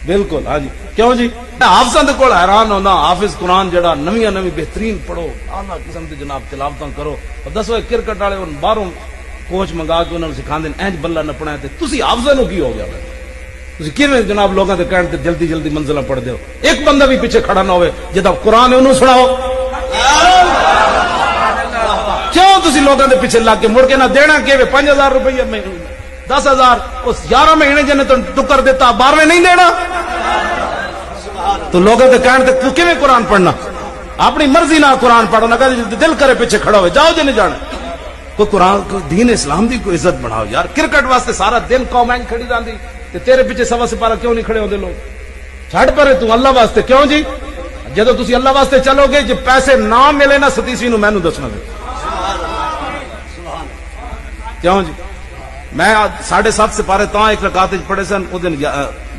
بالکل ہاں جی کیوں جی حافظاں دے کول حیران ہونا حافظ قرآن جڑا نویاں نویں بہترین پڑھو اعلیٰ قسم دی جناب تلاوتاں کرو اور دسو کرکٹ والے باہروں کوچ منگا کے انہوں نے سکھا دین اینج بلہ نپنا ہے تے تسی حافظاں نو کی ہو گیا تسی کیویں جناب لوگاں دے کہن تے جلدی جلدی منزلاں پڑھ دیو ایک بندہ بھی پیچھے کھڑا نہ ہوئے جدا قرآن ہے انہوں سناؤ کیوں تسی لوگاں دے پیچھے لگ کے مڑ کے نہ دینا کہ 5000 روپیہ میں 10,000 اس 11 مہینے جن تو ٹکر دیتا 12ویں نہیں دینا تو لوگوں کے کہنے تے تو کیویں قرآن پڑھنا اپنی مرضی نہ قرآن پڑھو نہ کہ دل کرے پیچھے کھڑا ہوئے جاؤ جی نہیں جانا کوئی قرآن کو دین اسلام دی کوئی عزت بڑھاؤ یار کرکٹ واسطے سارا دن قوم این کھڑی رہندی تے تیرے پیچھے سوا سپارہ کیوں نہیں کھڑے ہوندے لوگ چھڑ پرے تو اللہ واسطے کیوں جی جدو تسی اللہ واسطے چلو گے جے پیسے نہ ملے نا 37 نو مینوں دسنا کیوں جی میں 7.5 سپارے تاں ایک رکعت وچ پڑھے سن او دن